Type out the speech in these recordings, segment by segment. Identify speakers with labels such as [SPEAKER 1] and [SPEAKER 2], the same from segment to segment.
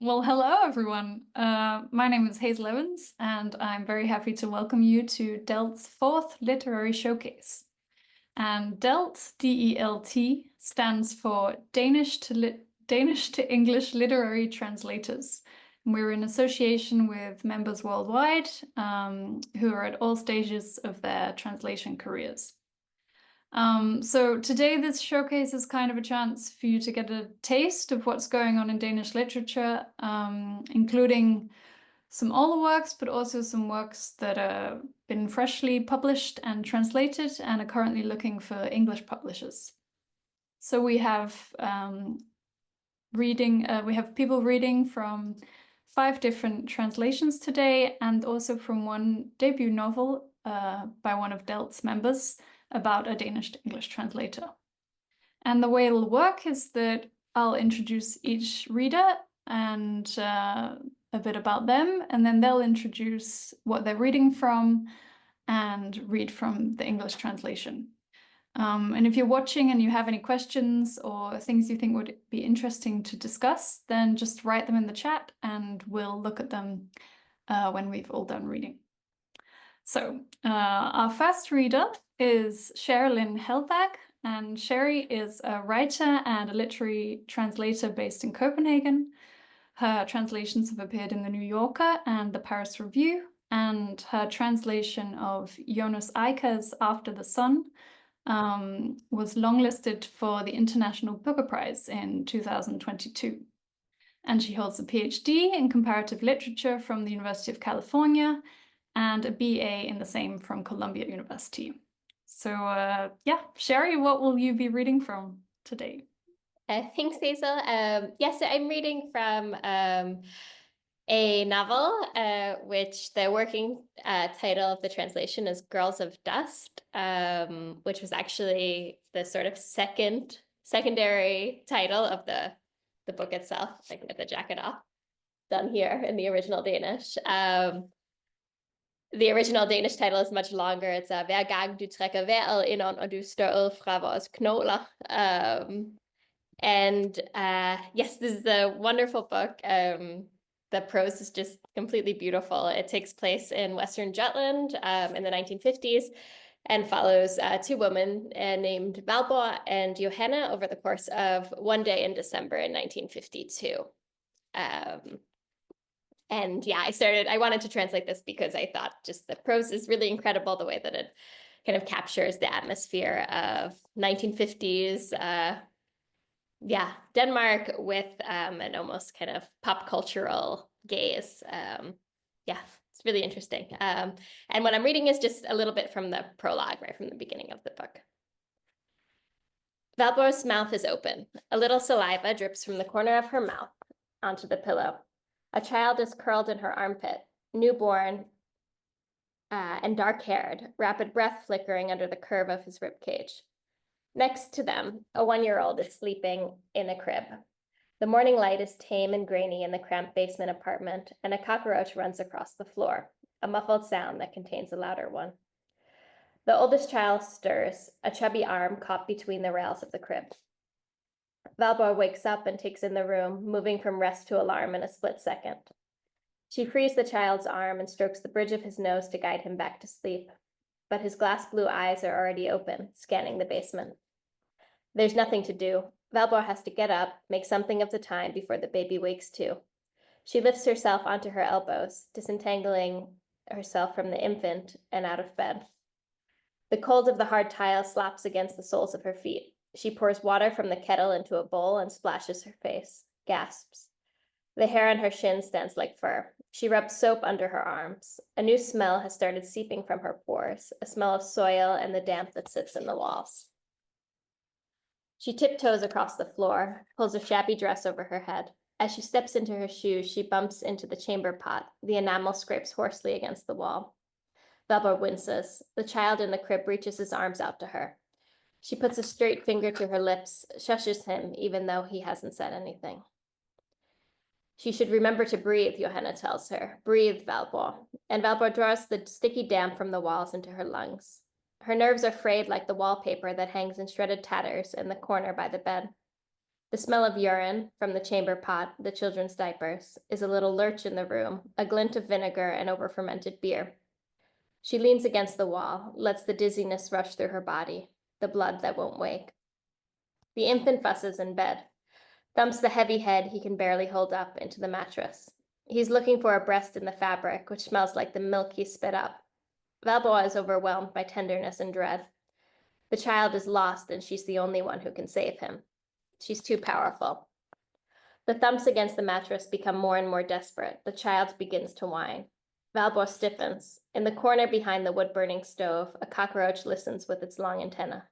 [SPEAKER 1] Well, hello everyone. My name is Hazel, and I'm very happy to welcome you to DELT's fourth literary showcase. And DELT, D-E-L-T, stands for Danish to English Literary Translators. And we're in association with members worldwide who are at all stages of their translation careers. So today this showcase is kind of a chance for you to get a taste of what's going on in Danish literature, including some older works, but also some works that have been freshly published and translated and are currently looking for English publishers. So we have people reading from 5 different translations today, and also from one debut novel by one of DELT's members, about a Danish to English translator. And the way it'll work is that I'll introduce each reader and a bit about them, and then they'll introduce what they're reading from and read from the English translation. And if you're watching and you have any questions or things you think would be interesting to discuss, then just write them in the chat and we'll look at them when we've all done reading. So our first reader is Sherilyn Hellberg, and Sherry is a writer and a literary translator based in Copenhagen. Her translations have appeared in The New Yorker and the Paris Review, and her translation of Jonas Eike's After the Sun was longlisted for the International Booker Prize in 2022. And she holds a PhD in comparative literature from the University of California and a BA in the same from Columbia University. So yeah, Sherry, what will you be reading from today?
[SPEAKER 2] Thanks, Hazel. Yes, I'm reading from a novel, which the working title of the translation is Girls of Dust, which was actually the sort of secondary title of the book itself, like with the jacket off, done here in the original Danish. The original Danish title is much longer. It's Hver gang du trækker vejret indånd, og du står ud fra vores knogler. Yes, this is a wonderful book. The prose is just completely beautiful. It takes place in Western Jutland in the 1950s and follows 2 women named Valborg and Johanna over the course of one day in December in 1952. And yeah, I wanted to translate this because I thought just the prose is really incredible, the way that it kind of captures the atmosphere of 1950s, Denmark with an almost kind of pop cultural gaze. Yeah, it's really interesting. And what I'm reading is just a little bit from the prologue, right from the beginning of the book. Valborg's mouth is open. A little saliva drips from the corner of her mouth onto the pillow. A child is curled in her armpit, newborn and dark-haired, rapid breath flickering under the curve of his ribcage. Next to them, a 1-year-old is sleeping in a crib. The morning light is tame and grainy in the cramped basement apartment, and a cockroach runs across the floor, a muffled sound that contains a louder one. The oldest child stirs, a chubby arm caught between the rails of the crib. Valborg wakes up and takes in the room, moving from rest to alarm in a split second. She frees the child's arm and strokes the bridge of his nose to guide him back to sleep. But his glass blue eyes are already open, scanning the basement. There's nothing to do. Valborg has to get up, make something of the time before the baby wakes too. She lifts herself onto her elbows, disentangling herself from the infant and out of bed. The cold of the hard tile slaps against the soles of her feet. She pours water from the kettle into a bowl and splashes her face, gasps. The hair on her shin stands like fur. She rubs soap under her arms. A new smell has started seeping from her pores, a smell of soil and the damp that sits in the walls. She tiptoes across the floor, pulls a shabby dress over her head. As she steps into her shoes, she bumps into the chamber pot. The enamel scrapes hoarsely against the wall. Valborg winces. The child in the crib reaches his arms out to her. She puts a straight finger to her lips, shushes him, even though he hasn't said anything. She should remember to breathe, Johanna tells her. Breathe, Valborg. And Valborg draws the sticky damp from the walls into her lungs. Her nerves are frayed like the wallpaper that hangs in shredded tatters in the corner by the bed. The smell of urine from the chamber pot, the children's diapers, is a little lurch in the room, a glint of vinegar and over-fermented beer. She leans against the wall, lets the dizziness rush through her body, the blood that won't wake. The infant fusses in bed, thumps the heavy head he can barely hold up into the mattress. He's looking for a breast in the fabric, which smells like the milk he spit up. Valborg is overwhelmed by tenderness and dread. The child is lost, and she's the only one who can save him. She's too powerful. The thumps against the mattress become more and more desperate. The child begins to whine. Valborg stiffens. In the corner behind the wood-burning stove, a cockroach listens with its long antenna.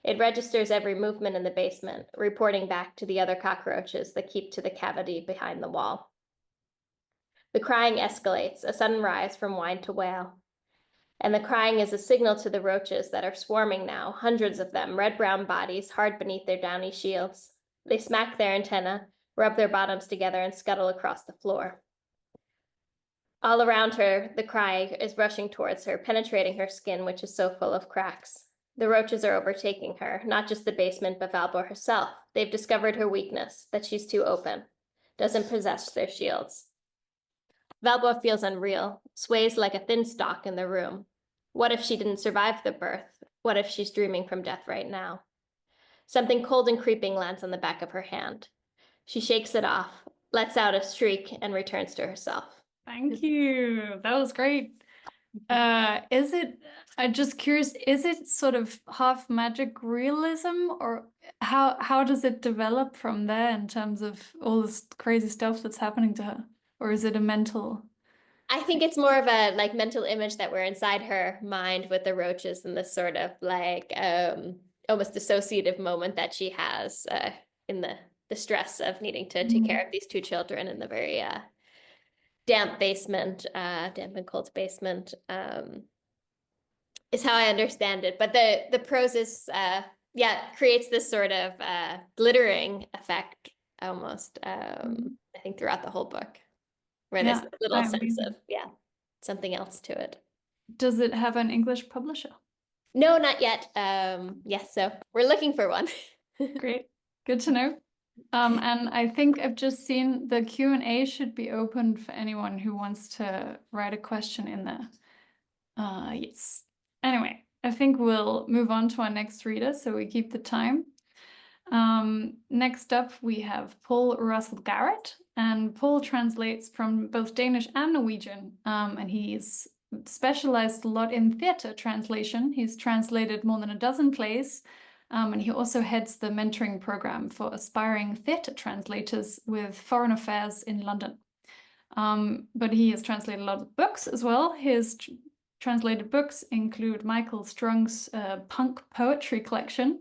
[SPEAKER 2] It registers every movement in the basement, reporting back to the other cockroaches that keep to the cavity behind the wall. The crying escalates, a sudden rise from whine to wail. And the crying is a signal to the roaches that are swarming now, hundreds of them, red-brown bodies hard beneath their downy shields. They smack their antennae, rub their bottoms together, and scuttle across the floor. All around her, the cry is rushing towards her, penetrating her skin, which is so full of cracks. The roaches are overtaking her, not just the basement, but Valborg herself. They've discovered her weakness, that she's too open, doesn't possess their shields. Valborg feels unreal, sways like a thin stalk in the room. What if she didn't survive the birth? What if she's dreaming from death right now? Something cold and creeping lands on the back of her hand. She shakes it off, lets out a shriek, and returns to herself.
[SPEAKER 1] Thank you. That was great. I'm just curious, is it sort of half magic realism, or how does it develop from there in terms of all this crazy stuff that's happening to her? Or is it a mental?
[SPEAKER 2] I think it's more of a like mental image that we're inside her mind with the roaches and this sort of like almost dissociative moment that she has in the stress of needing to take care of these two children in the very damp basement, damp and cold basement, is how I understand it. But the prose is creates this sort of glittering effect almost, I think throughout the whole book, where there's a little sense of something else to it.
[SPEAKER 1] Does it have an English publisher?
[SPEAKER 2] No, not yet. Yes, so we're looking for one.
[SPEAKER 1] Great, good to know. And I think I've just seen the Q&A should be open for anyone who wants to write a question in there. Yes. Anyway, I think we'll move on to our next reader, so we keep the time. Next up, we have Paul Russell Garrett, and Paul translates from both Danish and Norwegian, and he's specialized a lot in theatre translation. He's translated more than a dozen plays, and he also heads the mentoring program for aspiring theatre translators with Foreign Affairs in London. But he has translated a lot of books as well. His translated books include Michael Strung's punk poetry collection,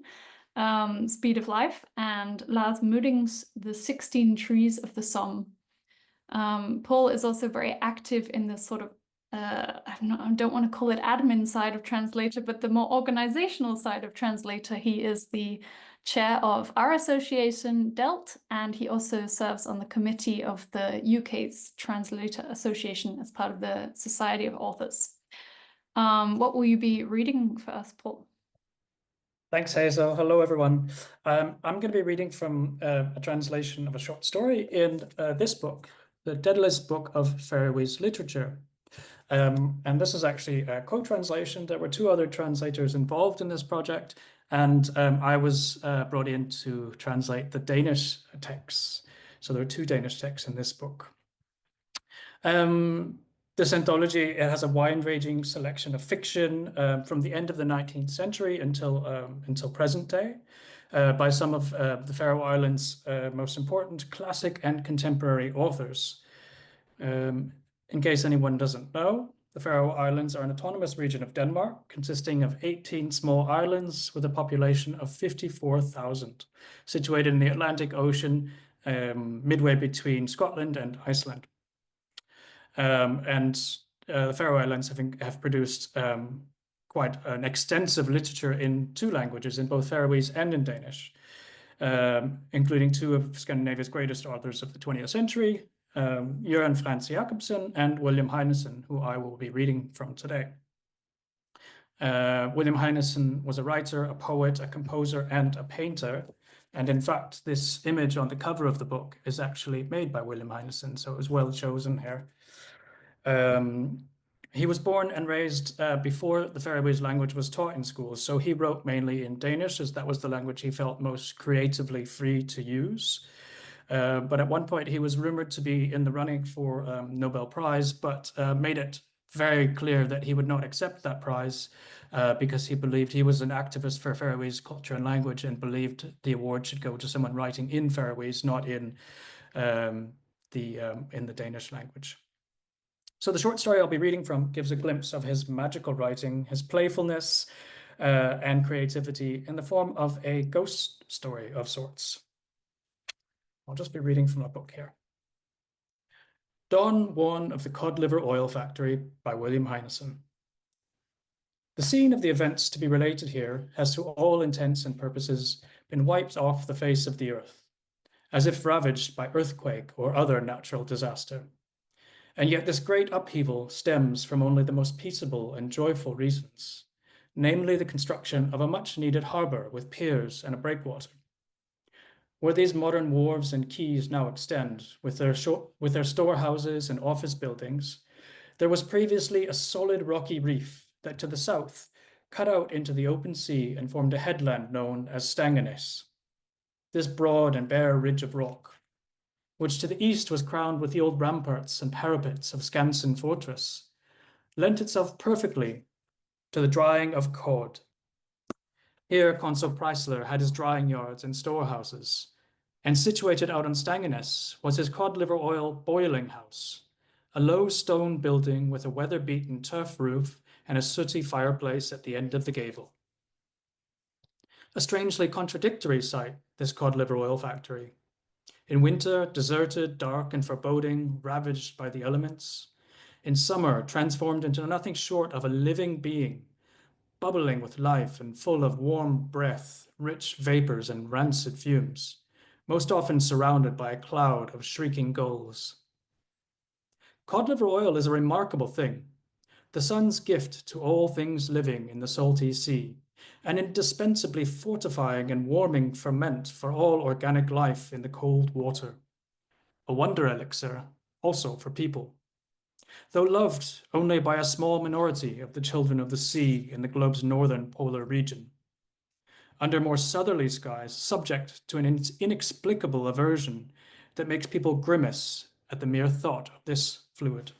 [SPEAKER 1] Speed of Life, and Lars Mudding's The 16 Trees of the Somme. Paul is also very active in this sort of, I don't want to call it admin side of translator, but the more organizational side of translator. He is the chair of our association, DELT, and he also serves on the committee of the UK's Translator Association as part of the Society of Authors. What will you be reading for us, Paul?
[SPEAKER 3] Thanks, Hazel. Hello, everyone. I'm going to be reading from a translation of a short story in this book, the Daedalus Book of Faroese Literature. And this is actually a co-translation. There were two other translators involved in this project, and I was brought in to translate the Danish texts. So there are two Danish texts in this book. This anthology has a wide-ranging selection of fiction from the end of the 19th century until present day by some of the Faroe Islands' most important classic and contemporary authors. In case anyone doesn't know, the Faroe Islands are an autonomous region of Denmark consisting of 18 small islands with a population of 54,000, situated in the Atlantic Ocean, midway between Scotland and Iceland. The Faroe Islands have produced quite an extensive literature in two languages, in both Faroese and in Danish, including two of Scandinavia's greatest authors of the 20th century, Jørgen Frans Jacobsen and William Heinesen, who I will be reading from today. William Heinesen was a writer, a poet, a composer, and a painter And in fact, this image on the cover of the book is actually made by William Heinesen, so it was well chosen here. He was born and raised before the Faroese language was taught in schools, so he wrote mainly in Danish, as that was the language he felt most creatively free to use. But at one point, he was rumored to be in the running for Nobel Prize, but made it very clear that he would not accept that prize because he believed he was an activist for Faroese culture and language and believed the award should go to someone writing in Faroese, not in the Danish language. So the short story I'll be reading from gives a glimpse of his magical writing, his playfulness, and creativity in the form of a ghost story of sorts. I'll just be reading from a book here. Don Juan of the Cod Liver Oil Factory by William Heinesen. The scene of the events to be related here has to all intents and purposes been wiped off the face of the earth, as if ravaged by earthquake or other natural disaster. And yet this great upheaval stems from only the most peaceable and joyful reasons, namely the construction of a much-needed harbour with piers and a breakwater. Where these modern wharves and quays now extend, with their storehouses and office buildings, there was previously a solid rocky reef that to the south cut out into the open sea and formed a headland known as Stangeness. This broad and bare ridge of rock, which to the east was crowned with the old ramparts and parapets of Skansen Fortress, lent itself perfectly to the drying of cod. Here Consul Preisler had his drying yards and storehouses, and situated out on Stangeness was his cod liver oil boiling house, a low stone building with a weather-beaten turf roof and a sooty fireplace at the end of the gable. A strangely contradictory sight, this cod liver oil factory. In winter, deserted, dark and foreboding, ravaged by the elements. In summer, transformed into nothing short of a living being, bubbling with life and full of warm breath, rich vapors and rancid fumes, most often surrounded by a cloud of shrieking gulls. Cod liver oil is a remarkable thing, the sun's gift to all things living in the salty sea, an indispensably fortifying and warming ferment for all organic life in the cold water. A wonder elixir, also for people. Though loved only by a small minority of the children of the sea in the globe's northern polar region. Under more southerly skies, subject to an inexplicable aversion that makes people grimace at the mere thought of this fluid.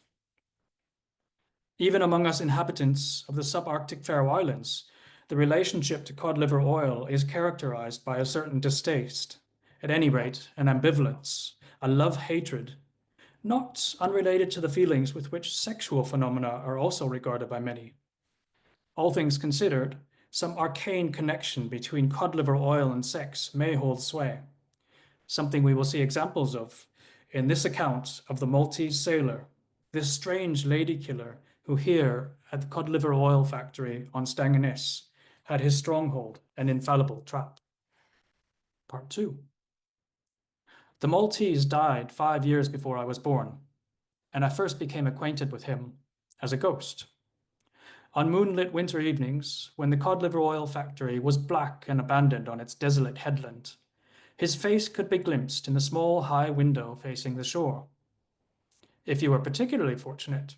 [SPEAKER 3] Even among us inhabitants of the subarctic Faroe Islands, the relationship to cod liver oil is characterized by a certain distaste, at any rate, an ambivalence, a love-hatred, not unrelated to the feelings with which sexual phenomena are also regarded by many. All things considered, some arcane connection between cod liver oil and sex may hold sway, something we will see examples of in this account of the Maltese sailor, this strange lady killer who here at the cod liver oil factory on Stangeness had his stronghold, an infallible trap. Part 2. The Maltese died 5 years before I was born, and I first became acquainted with him as a ghost. On moonlit winter evenings, when the cod liver oil factory was black and abandoned on its desolate headland, his face could be glimpsed in the small high window facing the shore. If you were particularly fortunate,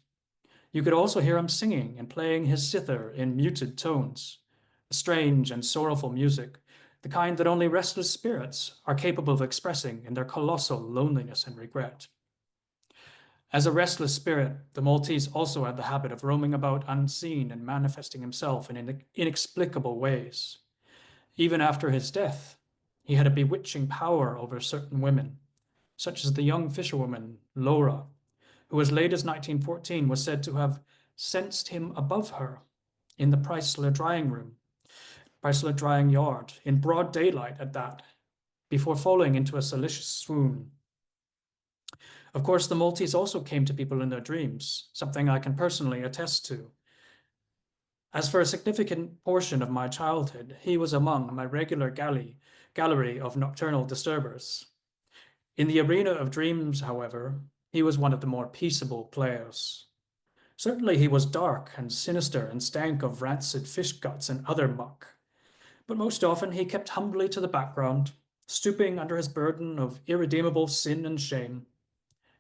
[SPEAKER 3] you could also hear him singing and playing his zither in muted tones, strange and sorrowful music, the kind that only restless spirits are capable of expressing in their colossal loneliness and regret. As a restless spirit, the Maltese also had the habit of roaming about unseen and manifesting himself in inexplicable ways. Even after his death, he had a bewitching power over certain women, such as the young fisherwoman Laura, who as late as 1914 was said to have sensed him above her in the Preisler drying yard, in broad daylight at that, before falling into a delicious swoon. Of course, the Maltese also came to people in their dreams, something I can personally attest to. As for a significant portion of my childhood, he was among my regular gallery of nocturnal disturbers. In the arena of dreams, however, he was one of the more peaceable players. Certainly he was dark and sinister and stank of rancid fish guts and other muck, but most often he kept humbly to the background, stooping under his burden of irredeemable sin and shame,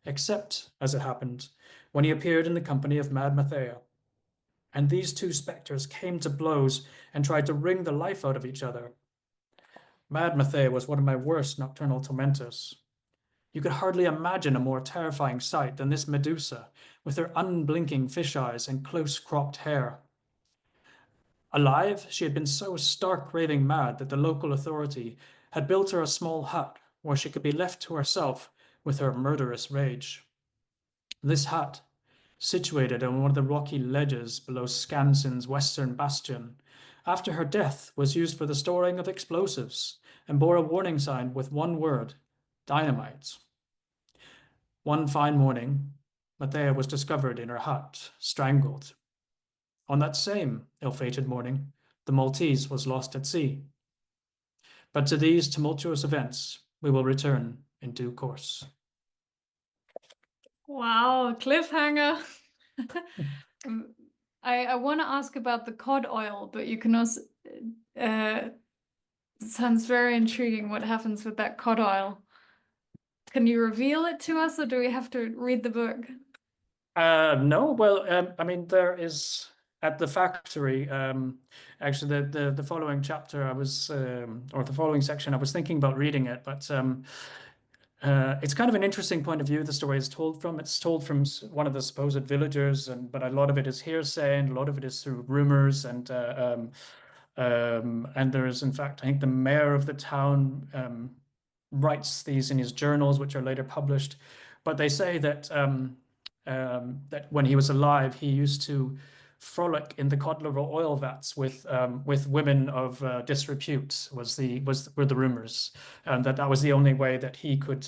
[SPEAKER 3] except, as it happened, when he appeared in the company of Mad Mathea. And these two spectres came to blows and tried to wring the life out of each other. Mad Mathea was one of my worst nocturnal tormentors. You could hardly imagine a more terrifying sight than this Medusa, with her unblinking fish eyes and close-cropped hair. Alive, she had been so stark raving mad that the local authority had built her a small hut where she could be left to herself with her murderous rage. This hut, situated on one of the rocky ledges below Skansen's western bastion, after her death was used for the storing of explosives and bore a warning sign with one word, dynamite. One fine morning, Mathea was discovered in her hut, strangled. On that same ill-fated morning, the Maltese was lost at sea. But to these tumultuous events, we will return in due course.
[SPEAKER 1] Wow, cliffhanger. I want to ask about the cod oil, but you can also, sounds very intriguing what happens with that cod oil. Can you reveal it to us, or do we have to read the book?
[SPEAKER 3] No, well, I mean, there is at the factory, actually the following chapter I was, or the following section, I was thinking about reading it, but it's kind of an interesting point of view the story is told from. It's told from one of the supposed villagers, but a lot of it is hearsay and a lot of it is through rumors, and there is, in fact, I think the mayor of the town writes these in his journals, which are later published. But they say that that when he was alive, he used to frolic in the cod liver oil vats with women of disrepute. Were the rumors, and that was the only way that he could.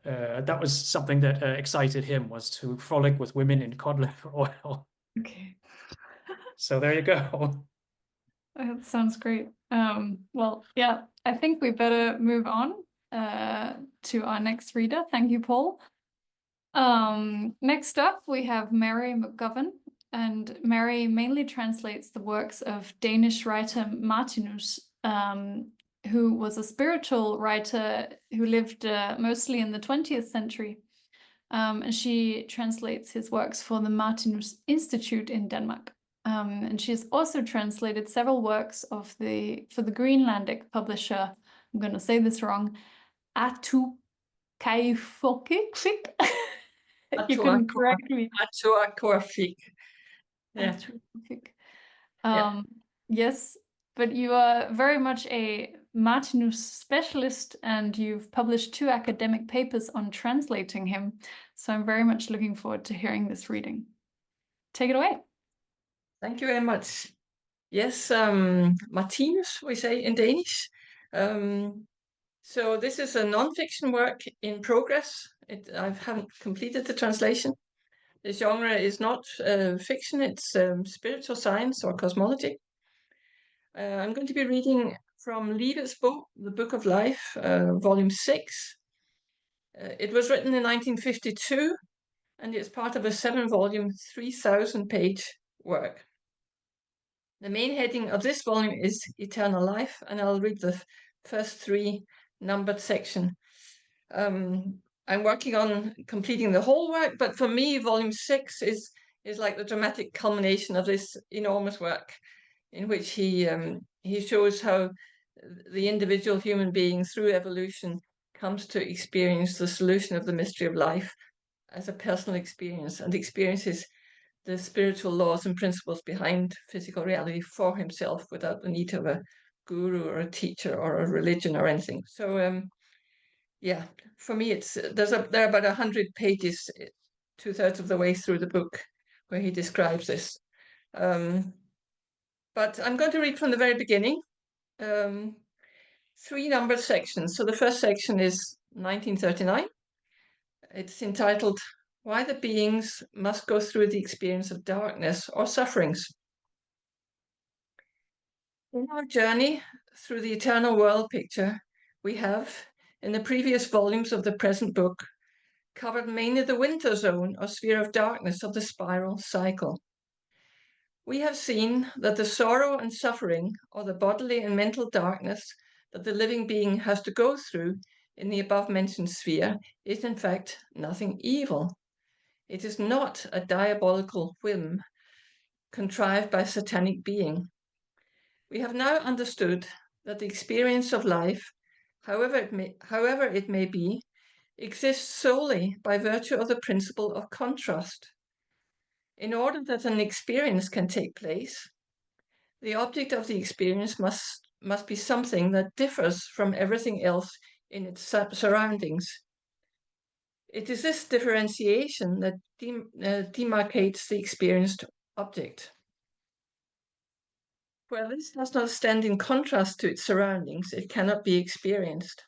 [SPEAKER 3] That was something that excited him, was to frolic with women in cod liver oil.
[SPEAKER 1] Okay.
[SPEAKER 3] So there you go.
[SPEAKER 1] That sounds great. Well, yeah, I think we better move on to our next reader. Thank you, Paul. Next up, we have Mary McGovern, and Mary mainly translates the works of Danish writer Martinus, who was a spiritual writer who lived mostly in the 20th century. And she translates his works for the Martinus Institute in Denmark. And she has also translated several works for the Greenlandic publisher, I'm going to say this wrong, Atukaifokic. You can correct me.
[SPEAKER 4] Atukaifokic. Yeah.
[SPEAKER 1] Yes, but you are very much a Martinus specialist, and you've published 2 academic papers on translating him. So I'm very much looking forward to hearing this reading. Take it away.
[SPEAKER 4] Thank you very much. Yes, Martinus, we say in Danish. So this is a non-fiction work in progress. I haven't completed the translation. The genre is not fiction, it's spiritual science or cosmology. I'm going to be reading from Livet's book, The Book of Life, volume 6. It was written in 1952, and it's part of a 7-volume, 3,000-page work. The main heading of this volume is Eternal Life, and I'll read the first 3 numbered section. I'm working on completing the whole work, but for me, volume 6 is like the dramatic culmination of this enormous work, in which he shows how the individual human being, through evolution, comes to experience the solution of the mystery of life as a personal experience, and experiences the spiritual laws and principles behind physical reality for himself without the need of a guru or a teacher or a religion or anything. So yeah, for me, there are about 100 pages, 2/3 of the way through the book, where he describes this. But I'm going to read from the very beginning. 3 numbered sections. So the first section is 1939. It's entitled, Why the Beings Must Go Through the Experience of Darkness or Sufferings. In our journey through the eternal world picture, we have, in the previous volumes of the present book, covered mainly the winter zone or sphere of darkness of the spiral cycle. We have seen that the sorrow and suffering, or the bodily and mental darkness, that the living being has to go through in the above-mentioned sphere is in fact nothing evil. It is not a diabolical whim contrived by a satanic being. We have now understood that the experience of life, however it may be, exists solely by virtue of the principle of contrast. In order that an experience can take place, the object of the experience must be something that differs from everything else in its surroundings. It is this differentiation that demarcates the experienced object. Where this does not stand in contrast to its surroundings, it cannot be experienced.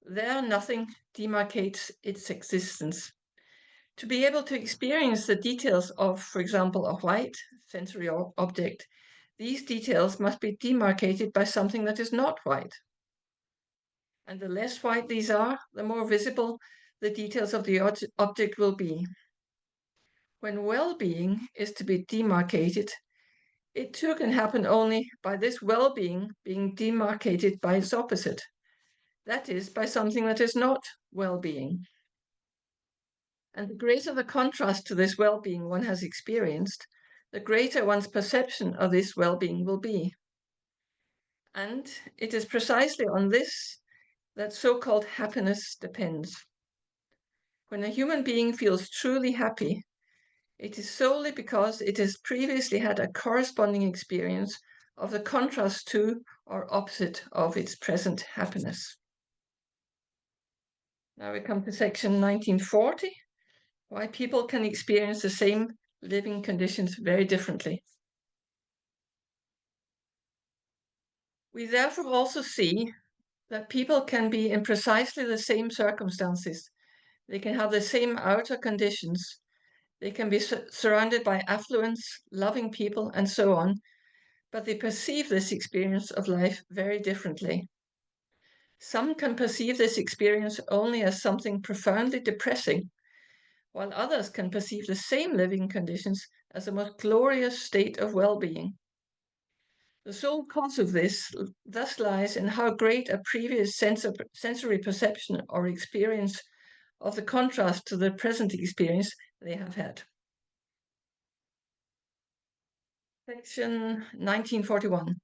[SPEAKER 4] There, nothing demarcates its existence. To be able to experience the details of, for example, a white sensory object, these details must be demarcated by something that is not white. And the less white these are, the more visible the details of the object will be. When well-being is to be demarcated, it too can happen only by this well-being being demarcated by its opposite, that is, by something that is not well-being. And the greater the contrast to this well-being one has experienced, the greater one's perception of this well-being will be. And it is precisely on this that so-called happiness depends. When a human being feels truly happy, it is solely because it has previously had a corresponding experience of the contrast to or opposite of its present happiness. Now we come to section 1940, why people can experience the same living conditions very differently. We therefore also see that people can be in precisely the same circumstances. They can have the same outer conditions. They can be surrounded by affluence, loving people, and so on, but they perceive this experience of life very differently. Some can perceive this experience only as something profoundly depressing, while others can perceive the same living conditions as a most glorious state of well-being. The sole cause of this thus lies in how great a previous sensory perception or experience of the contrast to the present experience they have had. Section 1941,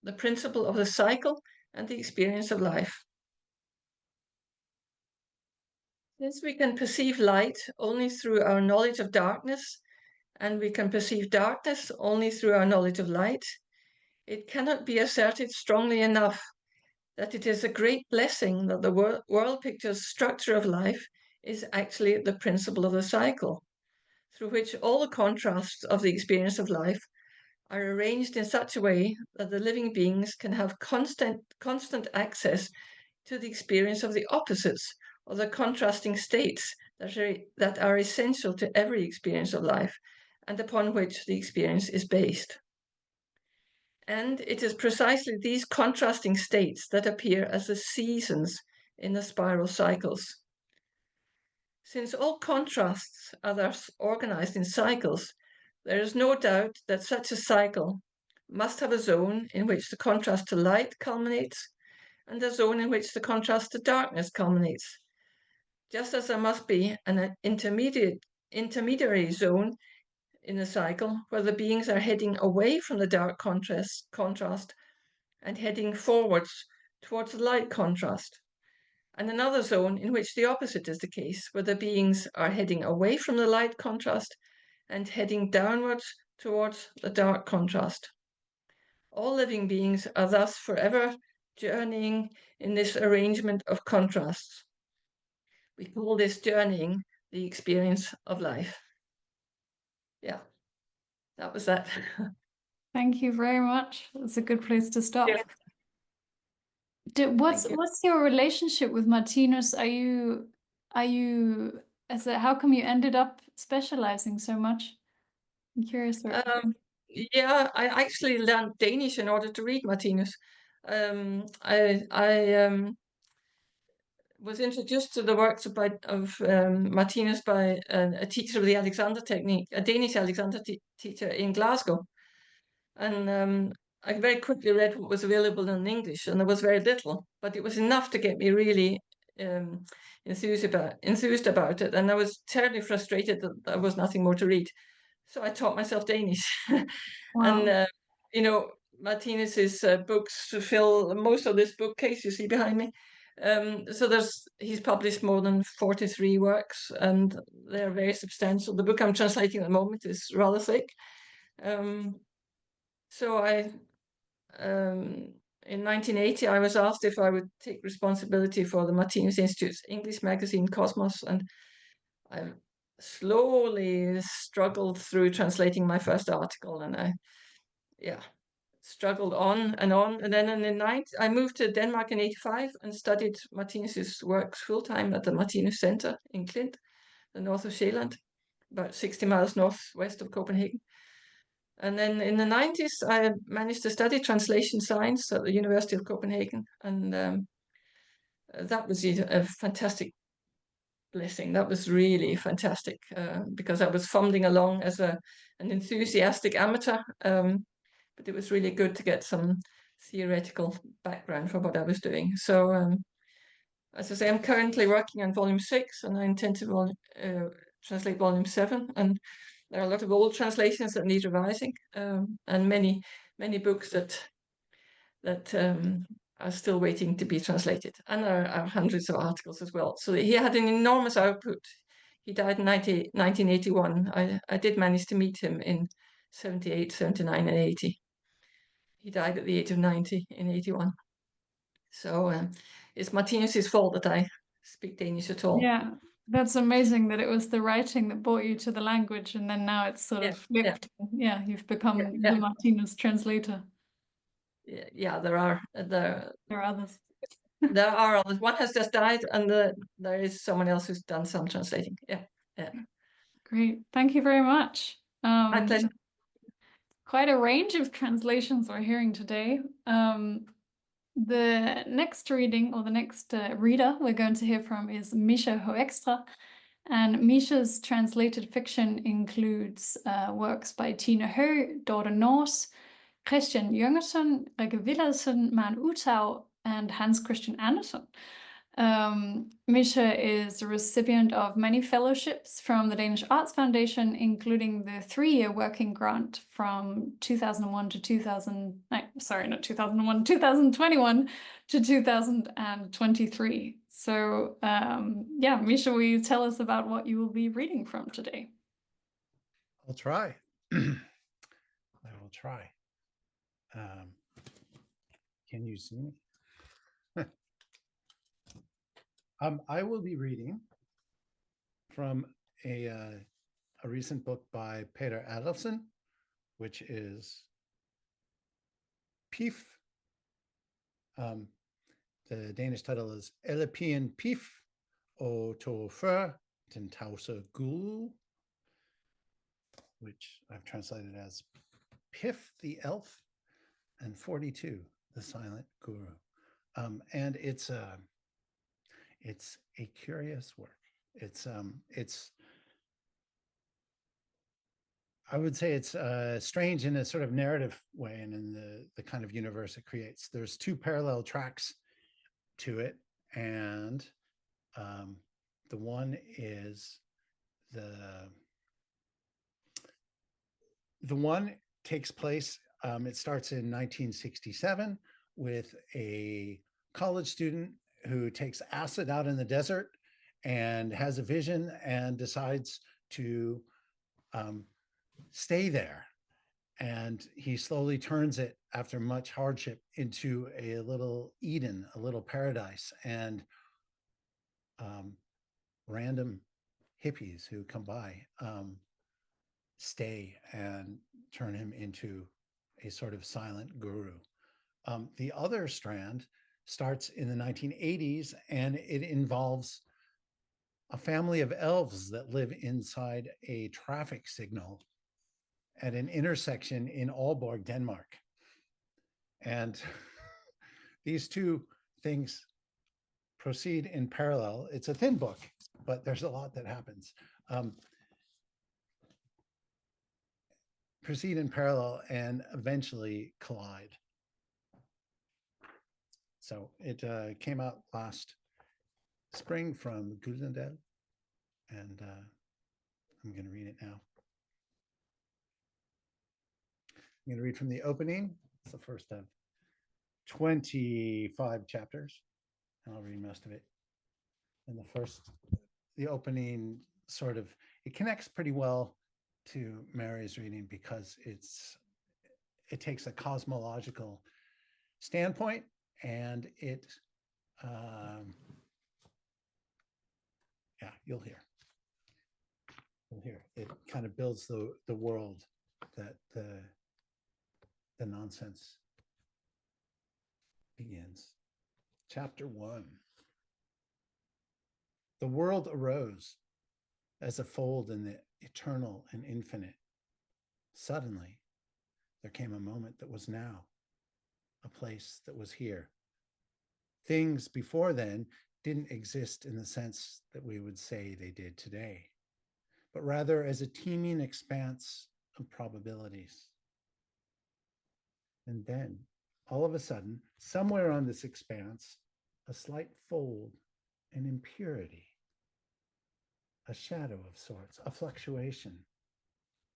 [SPEAKER 4] the principle of the cycle and the experience of life. Since we can perceive light only through our knowledge of darkness, and we can perceive darkness only through our knowledge of light, it cannot be asserted strongly enough that it is a great blessing that the world picture's structure of life is actually the principle of the cycle, through which all the contrasts of the experience of life are arranged in such a way that the living beings can have constant access to the experience of the opposites or the contrasting states that are essential to every experience of life and upon which the experience is based. And it is precisely these contrasting states that appear as the seasons in the spiral cycles. Since all contrasts are thus organized in cycles, there is no doubt that such a cycle must have a zone in which the contrast to light culminates and a zone in which the contrast to darkness culminates, just as there must be an intermediary zone in the cycle where the beings are heading away from the dark contrast and heading forwards towards the light contrast, and another zone in which the opposite is the case, where the beings are heading away from the light contrast and heading downwards towards the dark contrast. All living beings are thus forever journeying in this arrangement of contrasts. We call this journeying the experience of life. Yeah, that was that.
[SPEAKER 1] Thank you very much. That's a good place to stop.
[SPEAKER 4] Yeah.
[SPEAKER 1] What's your relationship with Martinus? How come you ended up specializing so much? I'm curious.
[SPEAKER 4] Yeah, I actually learned Danish in order to read Martinus. I was introduced to the works of Martinus by a teacher of the Alexander technique, a Danish Alexander teacher in Glasgow. And I very quickly read what was available in English, and there was very little, but it was enough to get me really enthused about it. And I was terribly frustrated that there was nothing more to read. So I taught myself Danish.
[SPEAKER 1] Wow.
[SPEAKER 4] And, Martinus's books fill most of this bookcase you see behind me. So he's published more than 43 works, and they're very substantial. The book I'm translating at the moment is rather thick. In 1980, I was asked if I would take responsibility for the Martinus Institute's English magazine, Cosmos, and I slowly struggled through translating my first article, and I struggled on. And then I moved to Denmark in 85 and studied Martinus's works full-time at the Martinus Center in Klint, the north of Sjælland, about 60 miles northwest of Copenhagen. And then in the 90s, I managed to study translation science at the University of Copenhagen. And that was a fantastic blessing. That was really fantastic because I was fumbling along as an enthusiastic amateur. But it was really good to get some theoretical background for what I was doing. So, as I say, I'm currently working on volume 6, and I intend to translate volume 7. And there are a lot of old translations that need revising, and many books that are still waiting to be translated. And there are hundreds of articles as well. So he had an enormous output. He died in 1981. I did manage to meet him in 78, 79, and 80. He died at the age of 90 in 81. So it's Martinus's fault that I speak Danish at all.
[SPEAKER 1] Yeah, that's amazing that it was the writing that brought you to the language, and then now it's sort of flipped. Yeah, you've become the Martinus translator.
[SPEAKER 4] Yeah, there are
[SPEAKER 1] others.
[SPEAKER 4] There are others. One has just died, and there is someone else who's done some translating. Yeah.
[SPEAKER 1] Great, thank you very much.
[SPEAKER 4] My pleasure.
[SPEAKER 1] Quite a range of translations we're hearing today. The next reading, or the next reader we're going to hear from, is Misha Hoekstra. And Misha's translated fiction includes works by Tina Høegh, Dorte Nors, Christian Jørgensen, Rikke Villadsen, Maren Uthaug, and Hans Christian Andersen. Misha is a recipient of many fellowships from the Danish Arts Foundation, including the 3-year working grant from 2021 to 2021 to 2023. So, Misha, will you tell us about what you will be reading from today?
[SPEAKER 5] I'll try. I will try. Can you see me? I will be reading from a recent book by Peter Adolphsen, which is Pif. The Danish title is Elepian Pif og Tofer den Tause Gul, which I've translated as Pif the Elf and 42 the Silent Guru. And it's a curious work. It's I would say it's strange in a sort of narrative way, and in the kind of universe it creates. There's 2 parallel tracks to it, and the one is the one takes place. It starts in 1967 with a college student who takes acid out in the desert and has a vision and decides to stay there. And he slowly turns it, after much hardship, into a little Eden, a little paradise. And random hippies who come by stay and turn him into a sort of silent guru. The other strand starts in the 1980s, and it involves a family of elves that live inside a traffic signal at an intersection in Aalborg, Denmark. And these 2 things proceed in parallel. It's a thin book, but there's a lot that happens. proceed in parallel and eventually collide. So it came out last spring from Gyldendal, and I'm going to read it now. I'm going to read from the opening. It's the first of 25 chapters, and I'll read most of it. And the opening sort of, it connects pretty well to Mary's reading because it takes a cosmological standpoint, and it, yeah, you'll hear. It kind of builds the world that the nonsense begins. Chapter 1. The world arose as a fold in the eternal and infinite. Suddenly, there came a moment that was now, a place that was here. Things before then didn't exist in the sense that we would say they did today, but rather as a teeming expanse of probabilities. And then, all of a sudden, somewhere on this expanse, a slight fold, an impurity, a shadow of sorts, a fluctuation.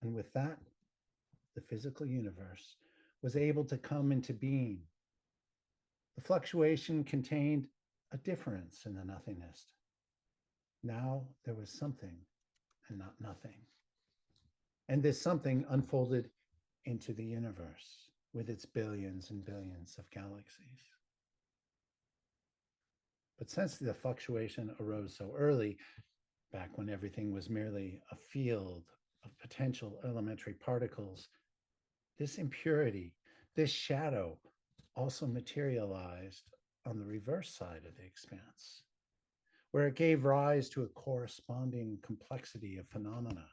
[SPEAKER 5] And with that, the physical universe was able to come into being. The fluctuation contained a difference in the nothingness. Now there was something and not nothing. And this something unfolded into the universe with its billions and billions of galaxies. But since the fluctuation arose so early, back when everything was merely a field of potential elementary particles, this impurity, this shadow, also materialized on the reverse side of the expanse, where it gave rise to a corresponding complexity of phenomena,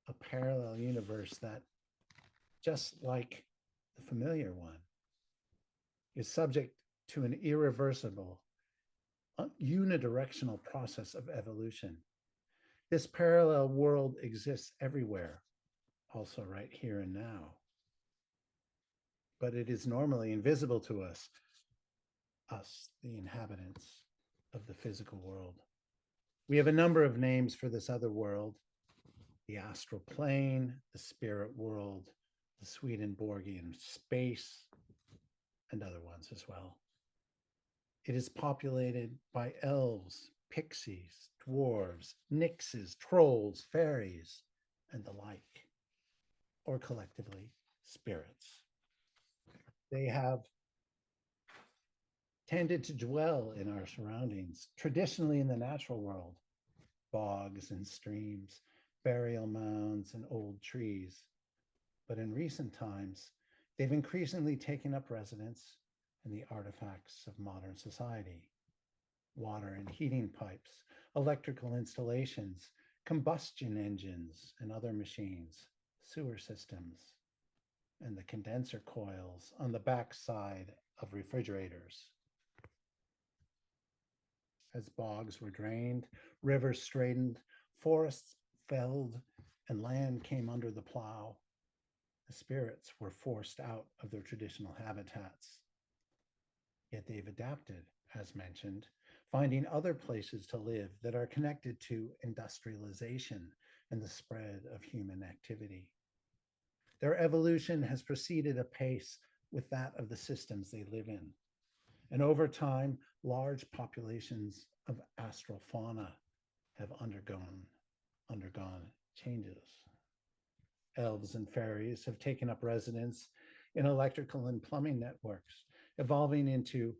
[SPEAKER 5] a parallel universe that, just like the familiar one, is subject to an irreversible, unidirectional process of evolution. This parallel world exists everywhere, also right here and now. But it is normally invisible to us, the inhabitants of the physical world. We have a number of names for this other world: the astral plane, the spirit world, the Swedenborgian space, and other ones as well. It is populated by elves, pixies, dwarves, nixes, trolls, fairies, and the like, or collectively, spirits. They have tended to dwell in our surroundings, traditionally in the natural world, bogs and streams, burial mounds and old trees. But in recent times, they've increasingly taken up residence in the artifacts of modern society: water and heating pipes, electrical installations, combustion engines and other machines, sewer systems, and the condenser coils on the backside of refrigerators. As bogs were drained, rivers straightened, forests felled, and land came under the plow, the spirits were forced out of their traditional habitats. Yet they've adapted, as mentioned, finding other places to live that are connected to industrialization and the spread of human activity. Their evolution has proceeded apace with that of the systems they live in. And over time, large populations of astral fauna have undergone changes. Elves and fairies have taken up residence in electrical and plumbing networks, evolving into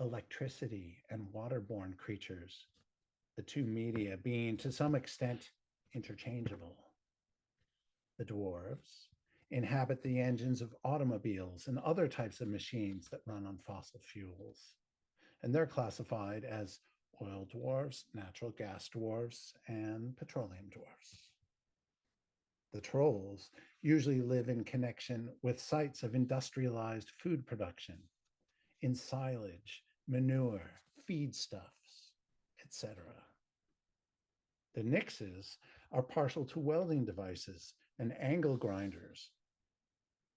[SPEAKER 5] electricity and waterborne creatures, the two media being to some extent interchangeable. The dwarves inhabit the engines of automobiles and other types of machines that run on fossil fuels, and they're classified as oil dwarves, natural gas dwarves, and petroleum dwarves. The trolls usually live in connection with sites of industrialized food production, in silage, manure, feedstuffs, etc. The nixes are partial to welding devices, and angle grinders.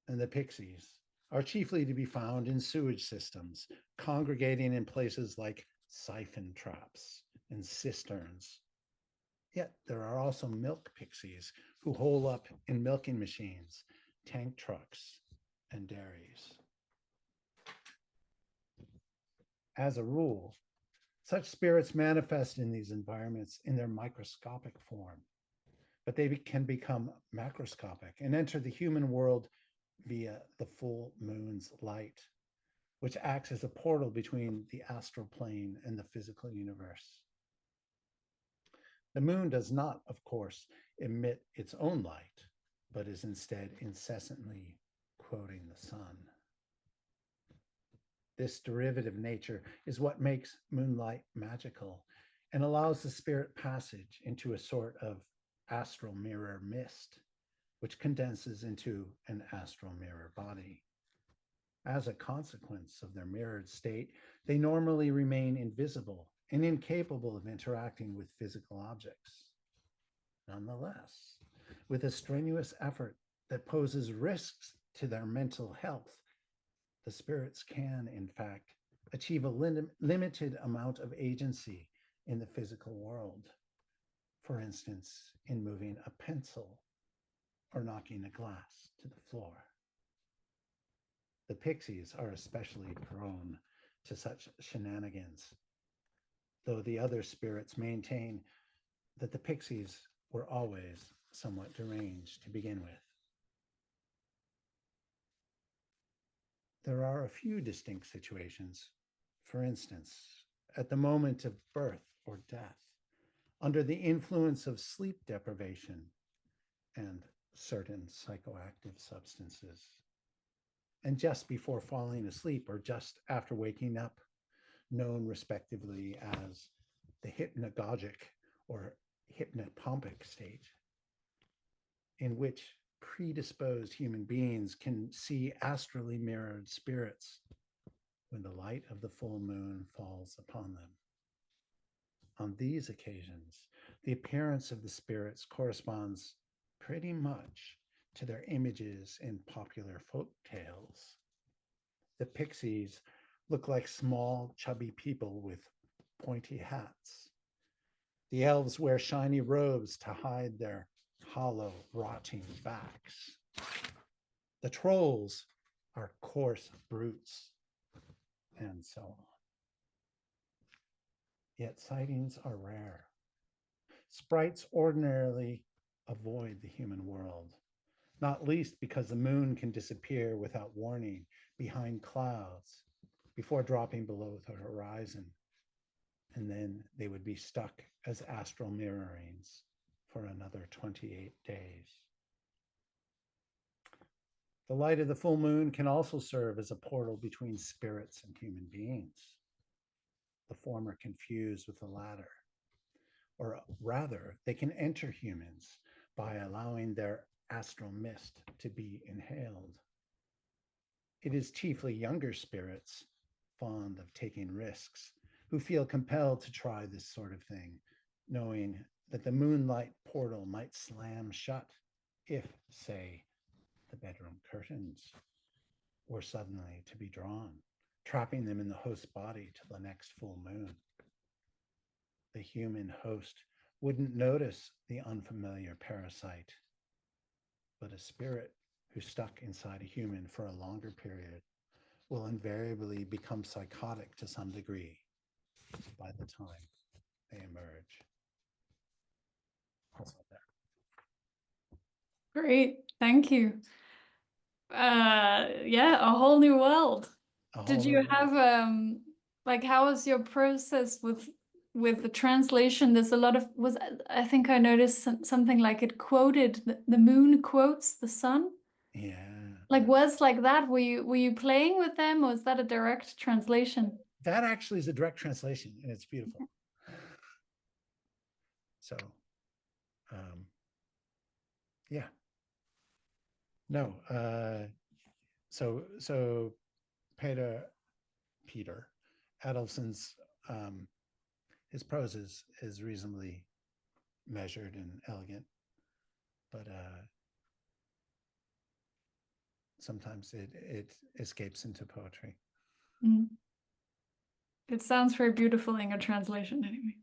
[SPEAKER 5] And the pixies are chiefly to be found in sewage systems, congregating in places like siphon traps and cisterns. Yet there are also milk pixies who hole up in milking machines, tank trucks, and dairies. As a rule, such spirits manifest in these environments in their microscopic form, but they can become macroscopic and enter the human world via the full moon's light, which acts as a portal between the astral plane and the physical universe. The moon does not, of course, emit its own light, but is instead incessantly quoting the sun. This derivative nature is what makes moonlight magical and allows the spirit passage into a sort of astral mirror mist, which condenses into an astral mirror body. As a consequence of their mirrored state, they normally remain invisible and incapable of interacting with physical objects. Nonetheless, with a strenuous effort that poses risks to their mental health, the spirits can, in fact, achieve a limited amount of agency in the physical world. For instance, in moving a pencil or knocking a glass to the floor. The pixies are especially prone to such shenanigans, though the other spirits maintain that the pixies were always somewhat deranged to begin with. There are a few distinct situations. For instance, at the moment of birth or death, under the influence of sleep deprivation and certain psychoactive substances, and just before falling asleep or just after waking up, known respectively as the hypnagogic or hypnopompic state, in which predisposed human beings can see astrally mirrored spirits when the light of the full moon falls upon them. On these occasions, the appearance of the spirits corresponds pretty much to their images in popular folk tales. The pixies look like small, chubby people with pointy hats. The elves wear shiny robes to hide their hollow, rotting backs. The trolls are coarse brutes, and so on. Yet sightings are rare. Sprites ordinarily avoid the human world, not least because the moon can disappear without warning behind clouds before dropping below the horizon, and then they would be stuck as astral mirrorings for another 28 days. The light of the full moon can also serve as a portal between spirits and human beings, the former confused with the latter. Or rather, they can enter humans by allowing their astral mist to be inhaled. It is chiefly younger spirits, fond of taking risks, who feel compelled to try this sort of thing, knowing that the moonlight portal might slam shut if, say, the bedroom curtains were suddenly to be drawn, trapping them in the host's body till the next full moon. The human host wouldn't notice the unfamiliar parasite, but a spirit who's stuck inside a human for a longer period will invariably become psychotic to some degree by the time they emerge. Also there.
[SPEAKER 1] Great, thank you. Yeah, a whole new world. Did you have like, how was your process with the translation? There's a lot of, I think I noticed something like it quoted the moon quotes the sun.
[SPEAKER 5] Yeah.
[SPEAKER 1] Like words like that. Were you playing with them, or is that a direct translation?
[SPEAKER 5] That actually is a direct translation, and it's beautiful. So, yeah. No. So Peter Adolphsen's his prose is reasonably measured and elegant, but sometimes it escapes into poetry.
[SPEAKER 1] Mm. It sounds very beautiful in a translation anyway.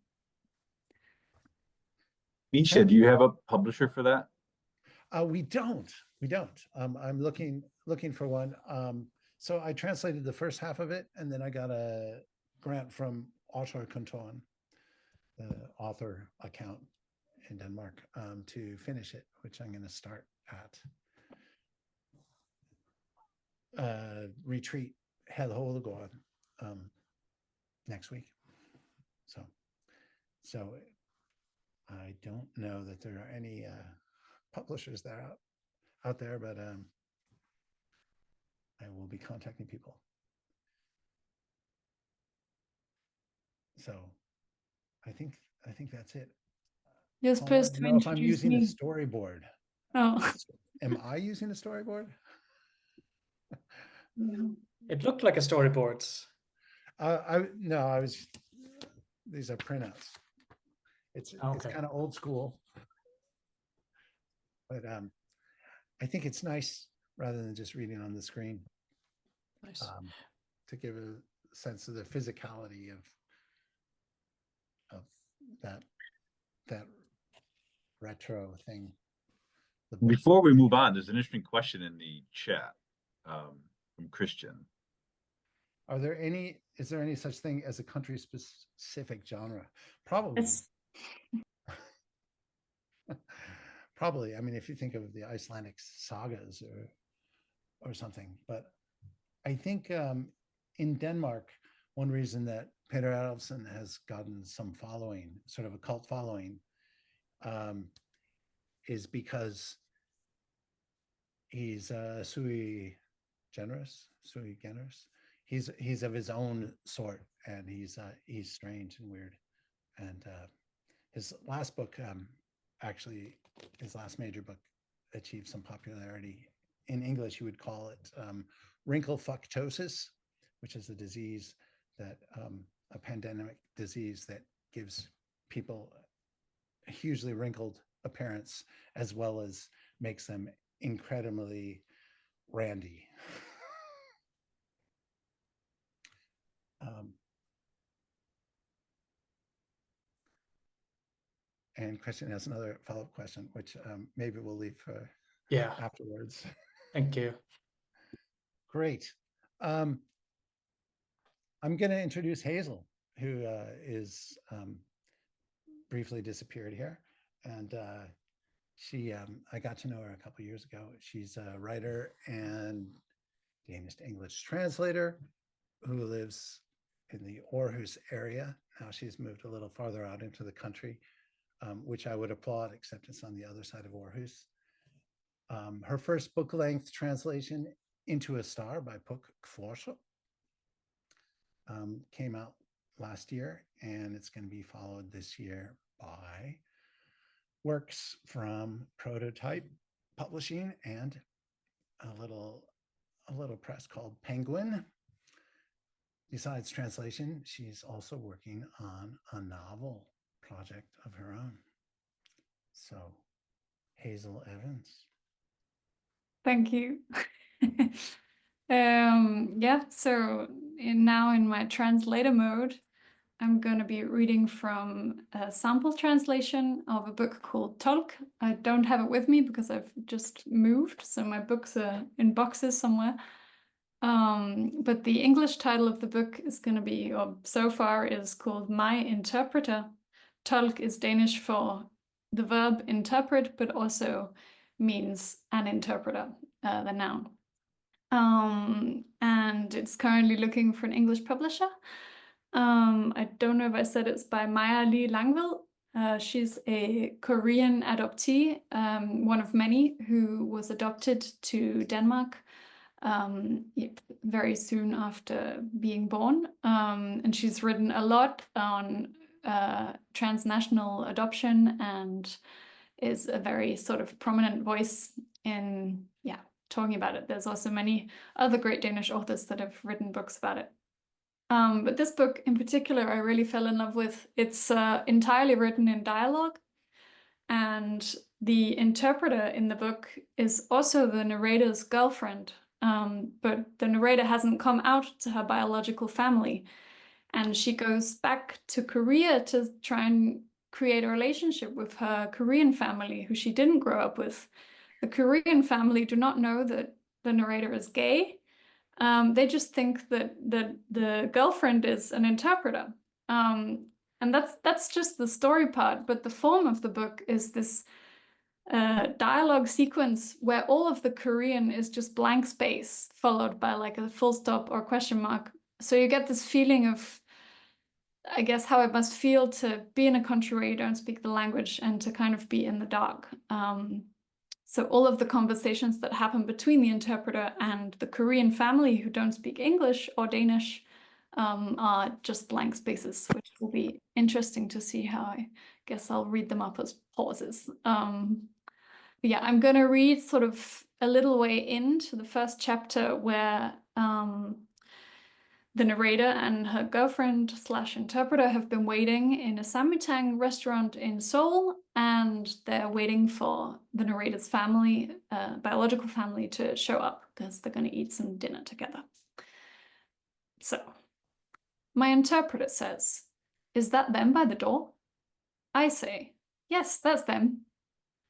[SPEAKER 6] Misha, do you have a publisher for that?
[SPEAKER 5] We don't. I'm looking for one. So I translated the first half of it, and then I got a grant from Autorkontoren, the author account in Denmark, to finish it, which I'm going to start at retreat Hellberg next week. So I don't know that there are any publishers that are out there, but I will be contacting people. So I think that's it.
[SPEAKER 1] You're
[SPEAKER 5] Paul, I
[SPEAKER 1] supposed
[SPEAKER 5] don't
[SPEAKER 1] to
[SPEAKER 5] know if I'm
[SPEAKER 1] introduce
[SPEAKER 5] using a
[SPEAKER 1] me.
[SPEAKER 5] storyboard.
[SPEAKER 1] Oh.
[SPEAKER 5] Am I using a storyboard?
[SPEAKER 1] No.
[SPEAKER 3] It looked like a storyboard.
[SPEAKER 5] No, I was. These are printouts. It's
[SPEAKER 3] Okay.
[SPEAKER 5] kind of old school, but I think it's nice rather than just reading on the screen.
[SPEAKER 3] Nice.
[SPEAKER 5] To give a sense of the physicality of that retro thing.
[SPEAKER 6] Before we move on, there's an interesting question in the chat from Christian.
[SPEAKER 5] Is there any such thing as a country specific genre? Probably.
[SPEAKER 1] Yes.
[SPEAKER 5] Probably. I mean, if you think of the Icelandic sagas or something, but I think in Denmark, one reason that Peter Adolphsen has gotten some following, sort of a cult following, is because he's sui generis. He's of his own sort, and he's strange and weird. And his last book, actually, his last major book, achieved some popularity. In English, you would call it wrinklephuctosis, which is a disease that a pandemic disease that gives people a hugely wrinkled appearance, as well as makes them incredibly randy. And Christian has another follow-up question, which maybe we'll leave for afterwards.
[SPEAKER 3] Thank you.
[SPEAKER 5] Great. I'm going to introduce Hazel, who is briefly disappeared here. And I got to know her a couple years ago. She's a writer and Danish-English translator who lives in the Aarhus area. Now she's moved a little farther out into the country, which I would applaud, except it's on the other side of Aarhus. Her first book-length translation, Into a Star by Hoekstra, came out last year, and it's going to be followed this year by works from Prototype Publishing and a little press called Penguin. Besides translation, she's also working on a novel project of her own. So, Hazel Evans.
[SPEAKER 1] Thank you. Yeah, so now in my translator mode, I'm going to be reading from a sample translation of a book called Tolk. I don't have it with me because I've just moved, so my books are in boxes somewhere. But the English title of the book is going to be, or so far, is called My Interpreter. Tolk is Danish for the verb interpret, but also means an interpreter, the noun. And it's currently looking for an English publisher. I don't know if I said it's by Maja Langvad. She's a Korean adoptee, one of many who was adopted to Denmark very soon after being born. And she's written a lot on transnational adoption and is a very sort of prominent voice in, talking about it. There's also many other great Danish authors that have written books about it. But this book in particular, I really fell in love with. It's entirely written in dialogue, and the interpreter in the book is also the narrator's girlfriend. but the narrator hasn't come out to her biological family. And she goes back to Korea to try and create a relationship with her Korean family, who she didn't grow up with. The Korean family do not know that the narrator is gay. They just think that the girlfriend is an interpreter. And that's just the story part, but the form of the book is this dialogue sequence where all of the Korean is just blank space followed by like a full stop or question mark. So you get this feeling of, I guess, how it must feel to be in a country where you don't speak the language and to kind of be in the dark. So all of the conversations that happen between the interpreter and the Korean family who don't speak English or Danish are just blank spaces, which will be interesting to see how. I guess I'll read them up as pauses. But yeah, I'm going to read sort of a little way into the first chapter where the narrator and her girlfriend / interpreter have been waiting in a samgyetang restaurant in Seoul, and they're waiting for the narrator's family, biological family, to show up because they're going to eat some dinner together. So, my interpreter says, "Is that them by the door?" I say, "Yes, that's them."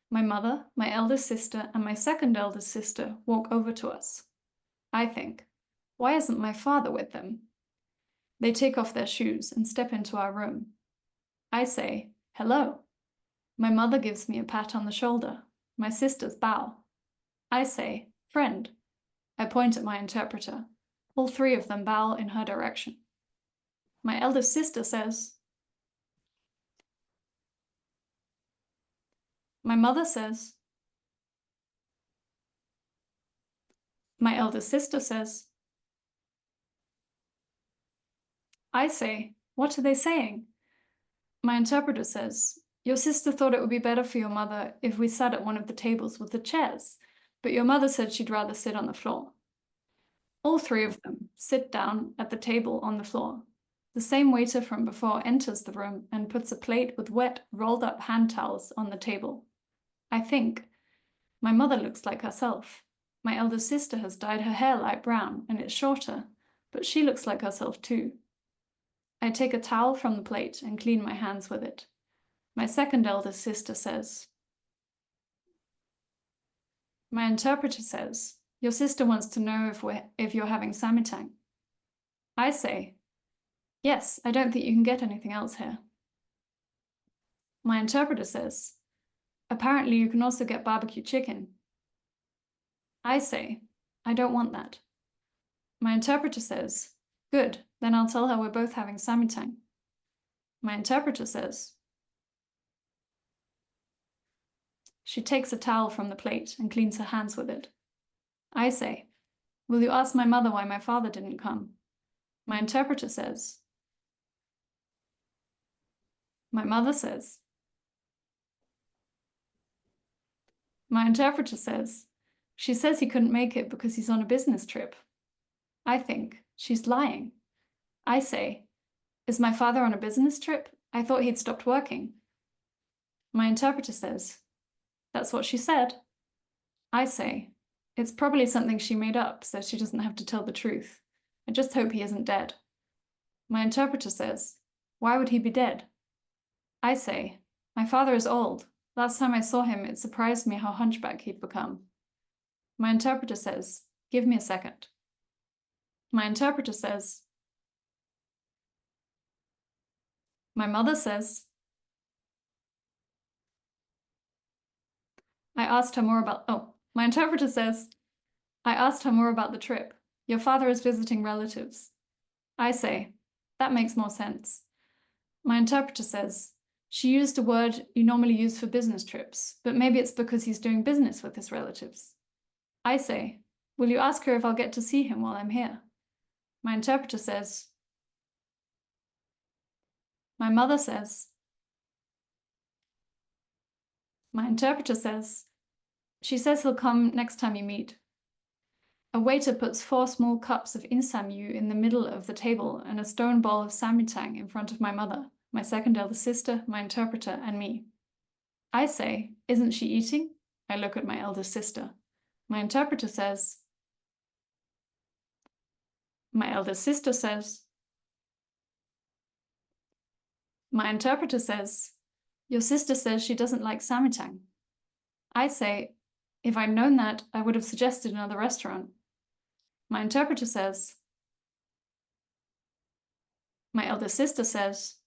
[SPEAKER 1] My mother, my eldest sister, and my second eldest sister walk over to us. I think, why isn't my father with them? They take off their shoes and step into our room. I say, "Hello." My mother gives me a pat on the shoulder. My sisters bow. I say, "Friend." I point at my interpreter. All three of them bow in her direction. My eldest sister says, my mother says, my eldest sister says, I say, "What are they saying?" My interpreter says, "Your sister thought it would be better for your mother if we sat at one of the tables with the chairs, but your mother said she'd rather sit on the floor." All three of them sit down at the table on the floor. The same waiter from before enters the room and puts a plate with wet, rolled-up hand towels on the table. I think, my mother looks like herself. My elder sister has dyed her hair light brown and it's shorter, but she looks like herself too. I take a towel from the plate and clean my hands with it. My second eldest sister says, my interpreter says, "Your sister wants to know if you're having samgyetang." I say, "Yes, I don't think you can get anything else here." My interpreter says, "Apparently you can also get barbecue chicken." I say, "I don't want that." My interpreter says, "Good, then I'll tell her we're both having samgyetang." My interpreter says, she takes a towel from the plate and cleans her hands with it. I say, "Will you ask my mother why my father didn't come?" My interpreter says, my mother says, my interpreter says, she says he couldn't make it because he's on a business trip. I think, she's lying. I say, "Is my father on a business trip? I thought he'd stopped working." My interpreter says, "That's what she said." I say, "It's probably something she made up so she doesn't have to tell the truth. I just hope he isn't dead." My interpreter says, "Why would he be dead?" I say, "My father is old. Last time I saw him, it surprised me how hunchback he'd become." My interpreter says, "Give me a second." My interpreter says, my mother says, my interpreter says, "I asked her more about the trip. Your father is visiting relatives." I say, "That makes more sense." My interpreter says, "She used a word you normally use for business trips, but maybe it's because he's doing business with his relatives." I say, "Will you ask her if I'll get to see him while I'm here?" My interpreter says, my mother says, my interpreter says, "She says he'll come next time you meet." A waiter puts 4 small cups of insamyu in the middle of the table and a stone bowl of samgyetang in front of my mother, my second eldest sister, my interpreter, and me. I say, "Isn't she eating?" I look at my eldest sister. My interpreter says, My eldest sister says. My interpreter says, your sister says she doesn't like samitang. I say, if I'd known that, I would have suggested another restaurant. My interpreter says. My eldest sister says.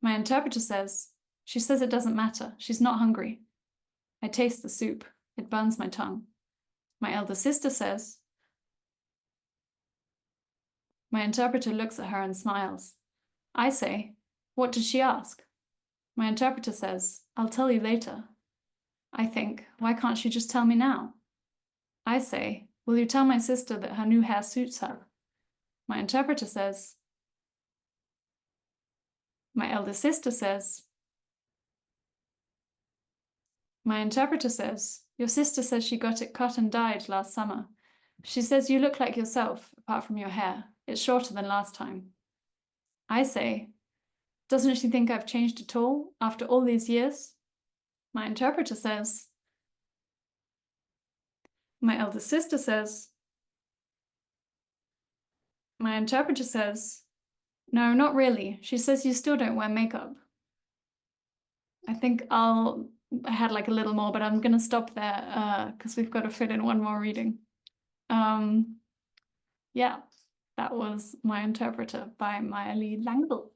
[SPEAKER 1] My interpreter says, she says it doesn't matter. She's not hungry. I taste the soup. It burns my tongue. My eldest sister says. My interpreter looks at her and smiles. I say, what did she ask? My interpreter says, I'll tell you later. I think, why can't she just tell me now? I say, will you tell my sister that her new hair suits her? My interpreter says. My eldest sister says. My interpreter says, your sister says she got it cut and dyed last summer. She says you look like yourself, apart from your hair. It's shorter than last time. I say, doesn't she think I've changed at all after all these years? My interpreter says. My eldest sister says. My interpreter says, no, not really. She says you still don't wear makeup. I think I had like a little more, but I'm going to stop there because we've got to fit in one more reading. Yeah, that was My Interpreter by Maja Langvad.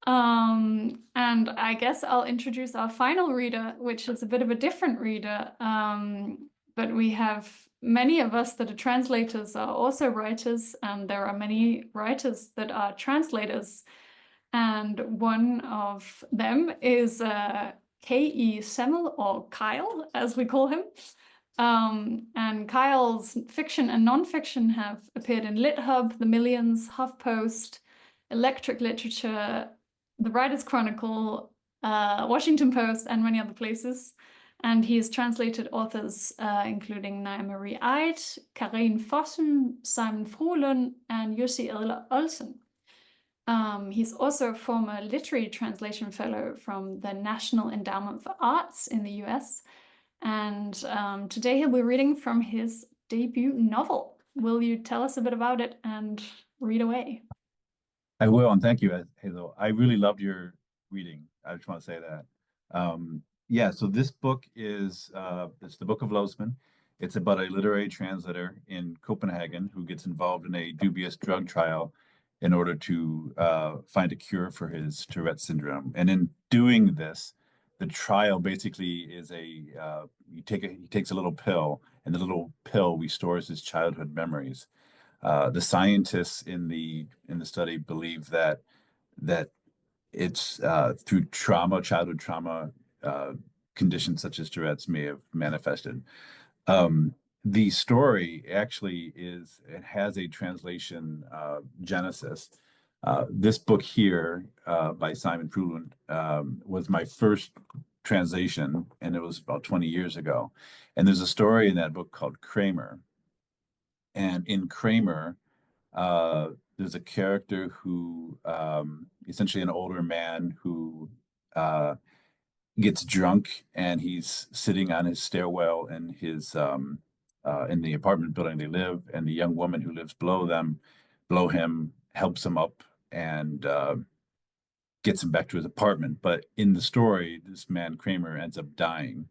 [SPEAKER 1] And I guess I'll introduce our final reader, which is a bit of a different reader. But we have many of us that are translators are also writers, and there are many writers that are translators. And one of them is K.E. Semmel, or Kyle, as we call him. And Kyle's fiction and non-fiction have appeared in LitHub, The Millions, HuffPost, Electric Literature, The Writer's Chronicle, Washington Post, and many other places. And he has translated authors including Naja Marie Eid, Karin Fossen, Simon Frohlen, and Jussi Adolphsen. He's also a former literary translation fellow from the National Endowment for Arts in the US. And today he'll be reading from his debut novel. Will you tell us a bit about it and read away?
[SPEAKER 6] I will, and thank you, Hazel. I really loved your reading. I just want to say that. Yeah, so this book is it's the Book of LOSMAN. It's about a literary translator in Copenhagen who gets involved in a dubious drug trial in order to find a cure for his Tourette syndrome. And in doing this, the trial basically is he takes a little pill, and the little pill restores his childhood memories. The scientists in the study believe that it's through trauma, childhood trauma, conditions such as Tourette's may have manifested. The story actually has a translation genesis. This book here by Simon Frohlen was my first translation, and it was about 20 years ago. And there's a story in that book called Kramer. And in Kramer, there's a character who essentially an older man who gets drunk, and he's sitting on his stairwell in his in the apartment building they live, and the young woman who lives below him helps him up and gets him back to his apartment. But in the story, this man Kramer ends up dying.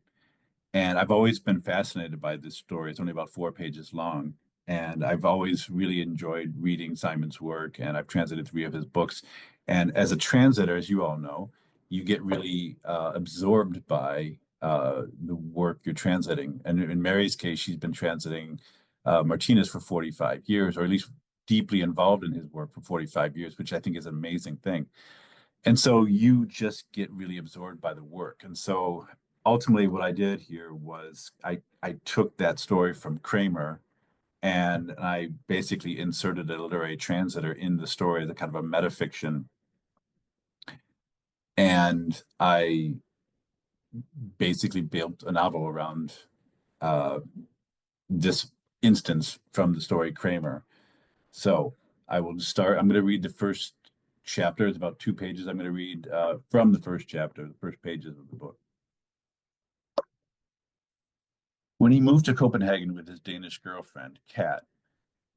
[SPEAKER 6] And I've always been fascinated by this story. It's only about 4 pages long. And I've always really enjoyed reading Simon's work, and I've translated 3 of his books. And as a translator, as you all know, you get really absorbed by the work you're translating. And in Mary's case, she's been translating Martinus for 45 years, or at least deeply involved in his work for 45 years, which I think is an amazing thing. And so you just get really absorbed by the work. And so ultimately what I did here was I took that story from Kramer, and I basically inserted a literary translator in the story as a kind of a metafiction. And I basically built a novel around this instance from the story Kramer. So I will start. I'm going to read the first chapter. It's about 2 pages. I'm going to read from the first chapter, the first pages of the book. When he moved to Copenhagen with his Danish girlfriend, Kat,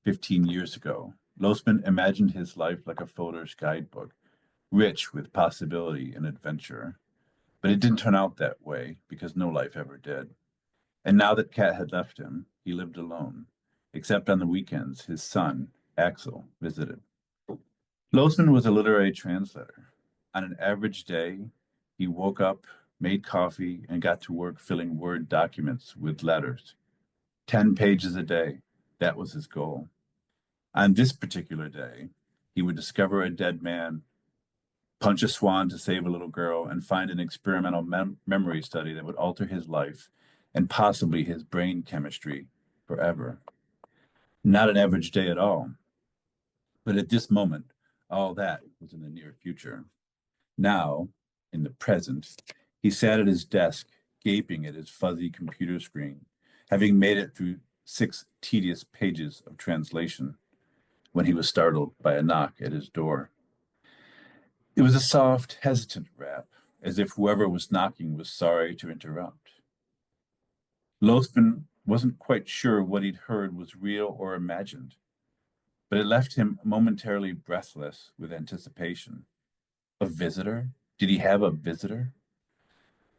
[SPEAKER 6] 15 years ago, LOSMAN imagined his life like a folder's guidebook, rich with possibility and adventure. But it didn't turn out that way, because no life ever did. And now that Kat had left him, he lived alone, except on the weekends his son, Axel, visited. LOSMAN was a literary translator. On an average day, he woke up, made coffee, and got to work filling Word documents with letters. 10 pages a day, that was his goal. On this particular day, he would discover a dead man, punch a swan to save a little girl, and find an experimental memory study that would alter his life and possibly his brain chemistry forever. Not an average day at all. But at this moment, all that was in the near future. Now, in the present, he sat at his desk, gaping at his fuzzy computer screen, having made it through 6 tedious pages of translation, when he was startled by a knock at his door. It was a soft, hesitant rap, as if whoever was knocking was sorry to interrupt. LOSMAN wasn't quite sure what he'd heard was real or imagined, but it left him momentarily breathless with anticipation. A visitor? Did he have a visitor?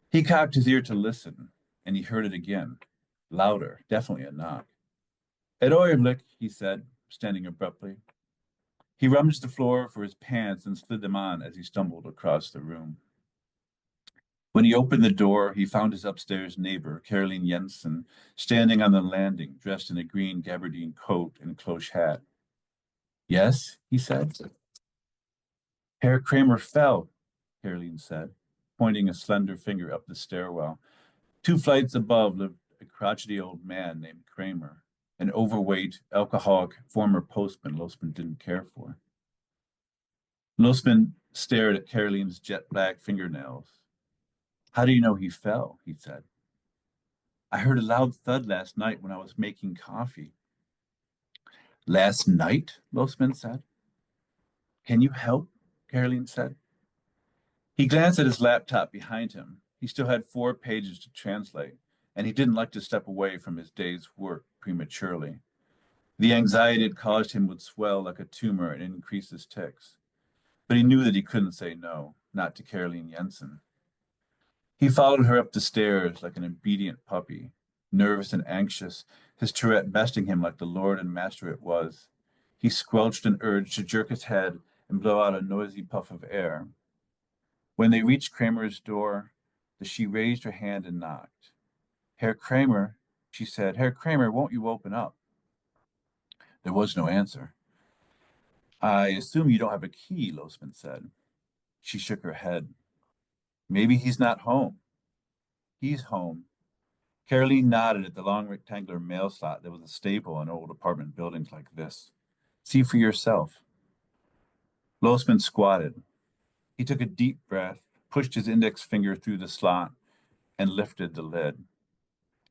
[SPEAKER 6] He cocked his ear to listen, and he heard it again, louder, definitely a knock. "Et ogenblik," he said, standing abruptly. He rummaged the floor for his pants and slid them on as he stumbled across the room. When he opened the door, he found his upstairs neighbor, Sherilyn Jensen, standing on the landing, dressed in a green gabardine coat and cloche hat. "Yes," he said. "Herr Kramer fell," Sherilyn said, pointing a slender finger up the stairwell. 2 flights above lived a crotchety old man named Kramer, an overweight, alcoholic former postman LOSMAN didn't care for. LOSMAN stared at Sherilyn's jet-black fingernails. "How do you know he fell?" he said. "I heard a loud thud last night when I was making coffee." "Last night?" LOSMAN said. "Can you help?" Sherilyn said. He glanced at his laptop behind him. He still had 4 pages to translate, and he didn't like to step away from his day's work prematurely. The anxiety it caused him would swell like a tumor and increase his tics. But he knew that he couldn't say no, not to Sherilyn Jensen. He followed her up the stairs like an obedient puppy, nervous and anxious, his Tourette besting him like the lord and master it was. He squelched an urge to jerk his head and blow out a noisy puff of air. When they reached Kramer's door, she raised her hand and knocked. "Herr Kramer," she said, "Herr Kramer, won't you open up?" There was no answer. "I assume you don't have a key," LOSMAN said. She shook her head. "Maybe he's not home." "He's home." Sherilyn nodded at the long rectangular mail slot that was a staple in old apartment buildings like this. "See for yourself." LOSMAN squatted. He took a deep breath, pushed his index finger through the slot, and lifted the lid.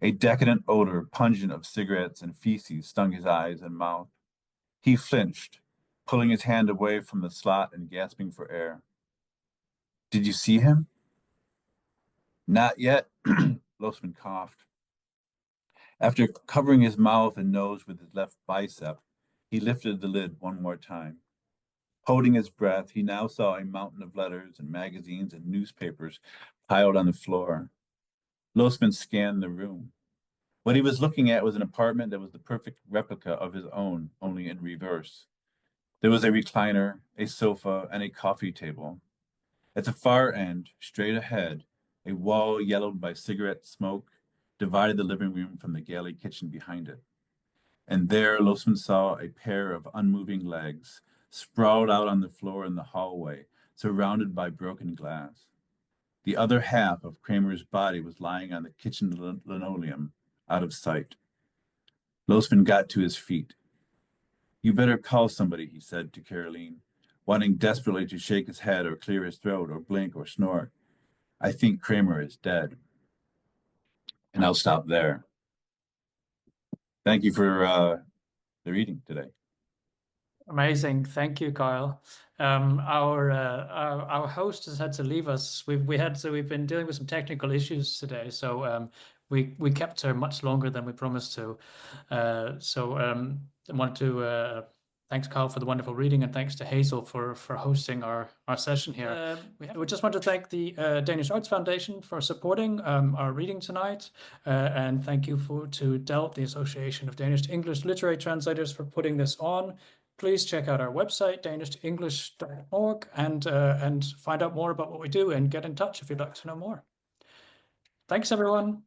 [SPEAKER 6] A decadent odor, pungent of cigarettes and feces, stung his eyes and mouth. He flinched, pulling his hand away from the slot and gasping for air. "Did you see him?" "Not yet," LOSMAN coughed. After covering his mouth and nose with his left bicep, he lifted the lid one more time. Holding his breath, he now saw a mountain of letters and magazines and newspapers piled on the floor. LOSMAN scanned the room. What he was looking at was an apartment that was the perfect replica of his own, only in reverse. There was a recliner, a sofa, and a coffee table. At the far end, straight ahead, a wall yellowed by cigarette smoke divided the living room from the galley kitchen behind it. And there LOSMAN saw a pair of unmoving legs sprawled out on the floor in the hallway, surrounded by broken glass. The other half of Kramer's body was lying on the kitchen linoleum, out of sight. LOSMAN got to his feet. "You better call somebody," he said to Sherilyn, wanting desperately to shake his head or clear his throat or blink or snort. "I think Kramer is dead." And I'll stop there. Thank you for the reading today.
[SPEAKER 3] Amazing, thank you, Kyle. Our host has had to leave us. We've been dealing with some technical issues today, so we kept her much longer than we promised to. I wanted to thanks, Carl, for the wonderful reading, and thanks to Hazel for hosting our session here. We just want to thank the Danish Arts Foundation for supporting our reading tonight, and thank you to DELT, the Association of Danish-English Literary Translators, for putting this on. Please check out our website, danishenglish.org, and find out more about what we do, and get in touch if you'd like to know more. Thanks, everyone.